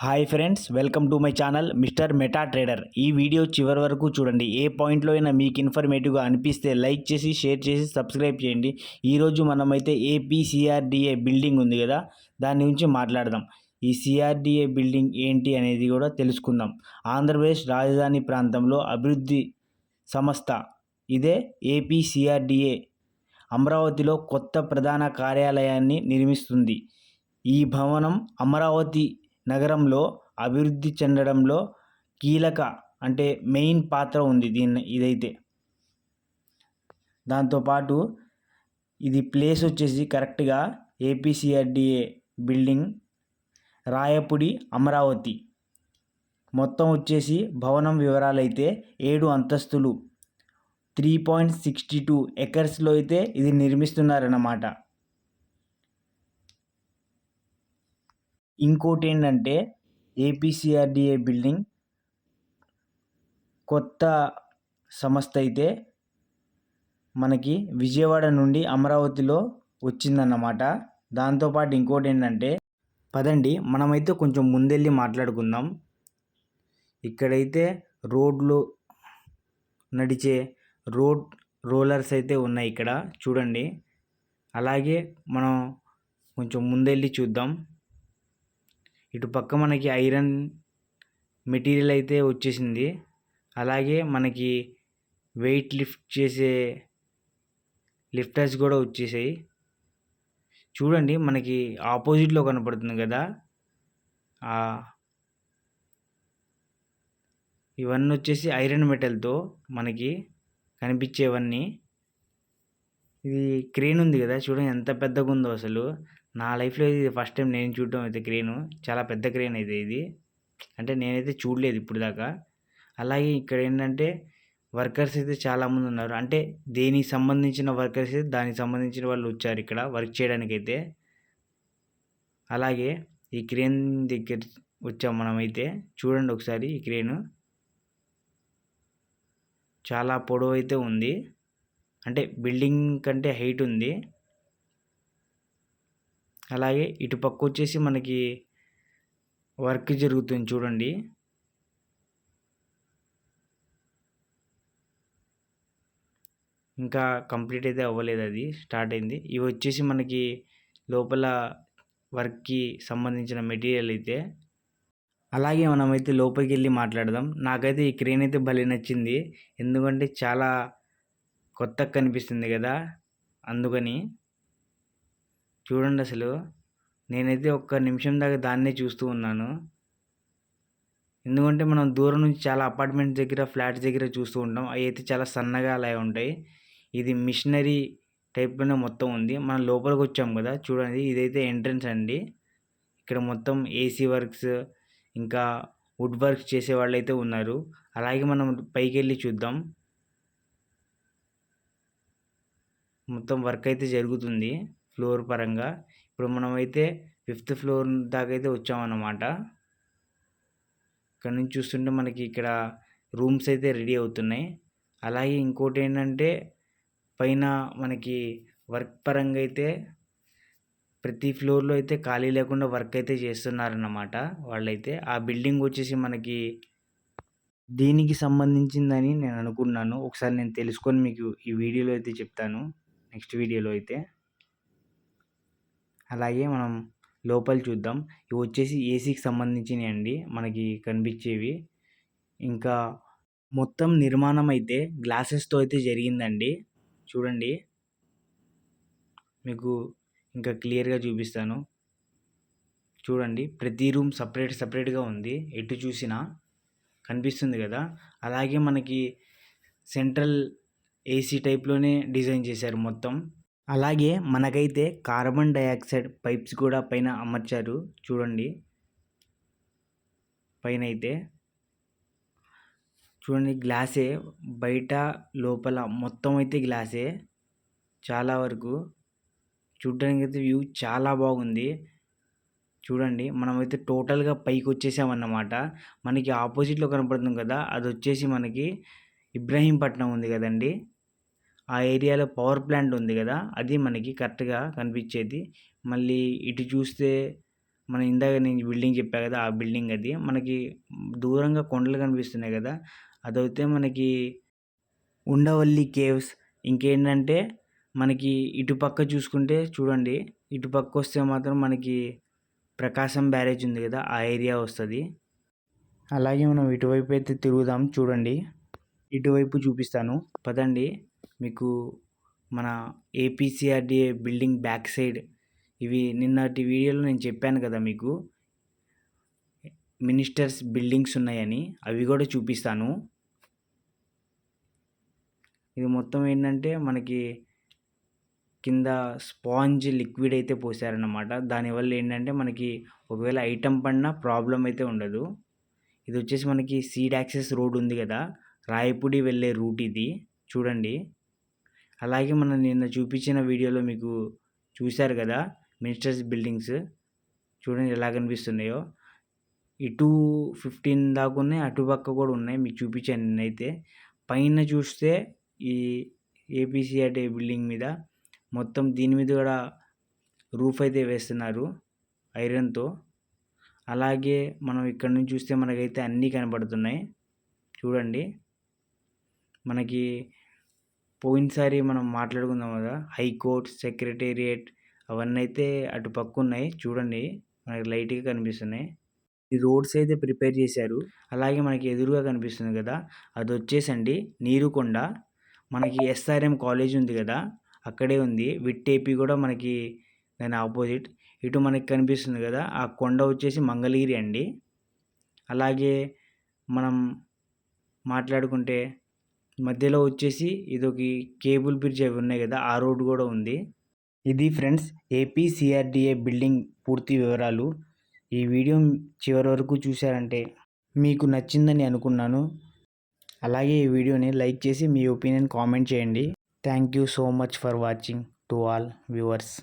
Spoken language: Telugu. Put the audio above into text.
Hi friends, welcome to my channel mister meta trader. ఈ వీడియో చివరి వరకు చూడండి. ఏ పాయింట్లో అయినా మీకు ఇన్ఫర్మేటివ్గా అనిపిస్తే లైక్ చేసి, షేర్ చేసి, సబ్స్క్రైబ్ చేయండి. ఈరోజు మనమైతే ఏపీ సిఆర్డిఏ బిల్డింగ్ ఉంది కదా, దాని గురించి మాట్లాడదాం. ఈ సిఆర్డిఏ బిల్డింగ్ ఏంటి అనేది కూడా తెలుసుకుందాం. ఆంధ్రప్రదేశ్ రాజధాని ప్రాంతంలో అభివృద్ధి సంస్థ ఇదే ఏపీ సిఆర్డిఏ అమరావతిలో కొత్త ప్రధాన కార్యాలయాన్ని నిర్మిస్తుంది. ఈ భవనం అమరావతి నగరంలో అభివృద్ధి చెందడంలో కీలక మెయిన్ పాత్ర ఉంది ఇదైతే. దాంతోపాటు ఇది ప్లేస్ వచ్చేసి కరెక్ట్గా ఏపీసీఆర్డీఏ బిల్డింగ్ రాయపుడి అమరావతి. మొత్తం వచ్చేసి భవనం వివరాలు అయితే 7 అంతస్తులు 3.62 ఎకర్స్లో అయితే ఇది నిర్మిస్తున్నారన్నమాట. ఇంకోటి ఏంటంటే ఏపీసీఆర్డీఏ బిల్డింగ్ కొత్త సంస్థ అయితే మనకి విజయవాడ నుండి అమరావతిలో వచ్చిందన్నమాట. దాంతోపాటు ఇంకోటి ఏంటంటే, పదండి మనమైతే కొంచెం ముందెళ్ళి మాట్లాడుకుందాం. ఇక్కడైతే రోడ్లు నడిచే రోలర్స్ అయితే ఉన్నాయి ఇక్కడ చూడండి. అలాగే మనం కొంచెం ముందెళ్ళి చూద్దాం. ఇటు పక్క మనకి ఐరన్ మెటీరియల్ అయితే వచ్చేసింది. అలాగే మనకి వెయిట్ లిఫ్ట్ చేసే లిఫ్టర్స్ కూడా వచ్చేసాయి. చూడండి మనకి ఆపోజిట్లో కనపడుతుంది కదా, ఇవన్నీ వచ్చేసి ఐరన్ మెటల్తో మనకి కనిపించేవన్నీ. ఇది క్రేన్ ఉంది కదా, చూడండి ఎంత పెద్దగా ఉందో అసలు. నా లైఫ్లో ఇది ఫస్ట్ టైం నేను చూడటం అయితే క్రేను. చాలా పెద్ద క్రేన్ అయితే ఇది, అంటే నేనైతే చూడలేదు ఇప్పుడు దాకా. అలాగే ఇక్కడ ఏంటంటే వర్కర్స్ అయితే చాలామంది ఉన్నారు. అంటే దేనికి సంబంధించిన వర్కర్స్ అయితే దానికి సంబంధించిన వాళ్ళు వచ్చారు ఇక్కడ వర్క్ చేయడానికైతే. అలాగే ఈ క్రేన్ దగ్గర వచ్చాం మనమైతే. చూడండి ఒకసారి, ఈ క్రేను చాలా పొడవు అయితే ఉంది, అంటే బిల్డింగ్ కంటే హైట్ ఉంది. అలాగే ఇటు పక్క వచ్చేసి మనకి వర్క్ జరుగుతుంది చూడండి. ఇంకా కంప్లీట్ అయితే అవ్వలేదు, అది స్టార్ట్ అయింది. ఇవి వచ్చేసి మనకి లోపల వర్క్కి సంబంధించిన మెటీరియల్ అయితే. అలాగే మనమైతే లోపలికి వెళ్ళి మాట్లాడదాం. నాకైతే ఈ క్రేన్ అయితే భలే నచ్చింది, ఎందుకంటే చాలా కొత్తగా కనిపిస్తుంది కదా, అందుకని. చూడండి అసలు నేనైతే ఒక్క నిమిషం దాకా దాన్నే చూస్తూ ఉన్నాను. ఎందుకంటే మనం దూరం నుంచి చాలా అపార్ట్మెంట్స్ దగ్గర, ఫ్లాట్స్ దగ్గర చూస్తూ ఉంటాం, అవి అయితే చాలా సన్నగా అలా ఉంటాయి. ఇది మిషనరీ టైప్లోనే మొత్తం ఉంది. మనం లోపలికి వచ్చాం కదా, చూడండి ఇదైతే ఎంట్రన్స్ అండి. ఇక్కడ మొత్తం ఏసీ వర్క్స్ ఇంకా వుడ్ వర్క్స్ చేసే వాళ్ళు అయితే ఉన్నారు. అలాగే మనం పైకి వెళ్ళి చూద్దాం. మొత్తం వర్క్ అయితే జరుగుతుంది ఫ్లోర్ పరంగా. ఇప్పుడు మనమైతే 5th ఫ్లోర్ దాకా అయితే వచ్చామన్నమాట. ఇక్కడ నుంచి చూస్తుంటే మనకి ఇక్కడ రూమ్స్ అయితే రెడీ అవుతున్నాయి. అలాగే ఇంకోటి ఏంటంటే పైన మనకి వర్క్ పరంగా అయితే ప్రతి ఫ్లోర్లో అయితే ఖాళీ లేకుండా వర్క్ అయితే చేస్తున్నారన్నమాట వాళ్ళైతే. ఆ బిల్డింగ్ వచ్చేసి మనకి దీనికి సంబంధించిందని నేను అనుకున్నాను. ఒకసారి నేను తెలుసుకొని మీకు ఈ వీడియోలో అయితే చెప్తాను, నెక్స్ట్ వీడియోలో అయితే. అలాగే మనం లోపల చూద్దాం. ఇవి వచ్చేసి ఏసీకి సంబంధించినవి అండి మనకి కనిపించేవి. ఇంకా మొత్తం నిర్మాణం అయితే గ్లాసెస్తో అయితే జరిగిందండి. చూడండి మీకు ఇంకా క్లియర్గా చూపిస్తాను. చూడండి ప్రతి రూమ్ సపరేట్గా ఉంది, ఎటు చూసినా కనిపిస్తుంది కదా. అలాగే మనకి సెంట్రల్ ఏసీ టైప్లోనే డిజైన్ చేశారు మొత్తం. అలాగే మనకైతే కార్బన్ డైఆక్సైడ్ పైప్స్ కూడా పైన అమర్చారు చూడండి. పైన అయితే చూడండి గ్లాసే, బయట లోపల మొత్తం అయితే గ్లాసే. చాలా వరకు చూడడానికి అయితే వ్యూ చాలా బాగుంది. చూడండి మనమైతే టోటల్గా పైకి వచ్చేసామన్నమాట. మనకి ఆపోజిట్లో కనపడుతుంది కదా, అది వచ్చేసి మనకి ఇబ్రహీంపట్నం ఉంది కదండి, ఆ ఏరియాలో పవర్ ప్లాంట్ ఉంది కదా, అది మనకి కరెక్ట్గా కనిపించేది. మళ్ళీ ఇటు చూస్తే మనం ఇందాక నేను బిల్డింగ్ చెప్పా కదా! ఆ బిల్డింగ్ అది. మనకి దూరంగా కొండలు కనిపిస్తున్నాయి కదా! అదైతే మనకి ఉండవల్లి కేవ్స్. ఇంకేంటంటే మనకి ఇటుపక్క చూసుకుంటే చూడండి. ఇటుపక్కొస్తే మాత్రం మనకి ప్రకాశం బ్యారేజ్ ఉంది కదా! ఆ ఏరియా వస్తది. అలాగే మనం ఇటువైపు అయితే తిరుగుదాం చూడండి. ఇటువైపు చూపిస్తాను పదండి. మీకు మన ఏపీసీఆర్డీఏ బిల్డింగ్ బ్యాక్ సైడ్ ఇవి నిన్నటి వీడియోలో నేను చెప్పాను కదా మీకు. మినిస్టర్స్ బిల్డింగ్స్ ఉన్నాయని. అవి కూడా చూపిస్తాను. ఇది మొత్తం ఏంటంటే మనకి కింద స్పాంజ్ లిక్విడ్ అయితే పోసారన్నమాట. దానివల్ల ఏంటంటే మనకి ఒకవేళ ఐటెం పడినా ప్రాబ్లం అయితే ఉండదు. ఇది వచ్చేసి మనకి సీడ్ యాక్సెస్ రోడ్ ఉంది కదా! రాయపూడి వెళ్ళే రూట్ ఇది చూడండి. అలాగే మనం నిన్న చూపించిన వీడియోలో మీకు చూశారు కదా! మినిస్టర్స్ బిల్డింగ్స్ చూడండి ఎలా కనిపిస్తున్నాయో. ఇటు 15 దాకా ఉన్నాయి. అటుపక్క కూడా ఉన్నాయి. మీకు చూపించాను నేనైతే. పైన చూస్తే ఈ ఏపీసీఆర్డీ బిల్డింగ్ మీద మొత్తం దీని మీద కూడా రూఫ్ అయితే వేస్తున్నారు ఐరన్‌తో. అలాగే మనం ఇక్కడ నుంచి చూస్తే మనకైతే అన్నీ కనబడుతున్నాయి. చూడండి. మనకి పోయినసారి మనం మాట్లాడుకున్నాం కదా! హైకోర్ట్, సెక్రటేరియట్ అవన్నీ అయితే అటు పక్కున్నాయి. చూడండి. మనకి లైట్‌గా కనిపిస్తున్నాయి. ఈ రోడ్స్ అయితే ప్రిపేర్ చేశారు. అలాగే మనకి ఎదురుగా కనిపిస్తుంది కదా! అదొచ్చేసండి నీరుకొండ. మనకి ఎస్ఆర్ఎం కాలేజ్ ఉంది కదా! అక్కడే ఉంది. విట్ ఏపీ కూడా మనకి దాని ఆపోజిట్. ఇటు మనకి కనిపిస్తుంది కదా! ఆ కొండ వచ్చేసి మంగళగిరి అండి. అలాగే మనం మాట్లాడుకుంటే మధ్యలో వచ్చేసి ఇదొక కేబుల్ బ్రిడ్జ్ అవి ఉన్నాయి కదా! ఆ రోడ్ కూడా ఉంది. ఇది ఫ్రెండ్స్ ఏపీసీఆర్డీఏ బిల్డింగ్ పూర్తి వివరాలు. ఈ వీడియో చివరి వరకు చూశారంటే మీకు నచ్చిందని అనుకున్నాను. అలాగే ఈ వీడియోని లైక్ చేసి మీ ఒపీనియన్ కామెంట్ చేయండి. Thank you so much for watching to all viewers.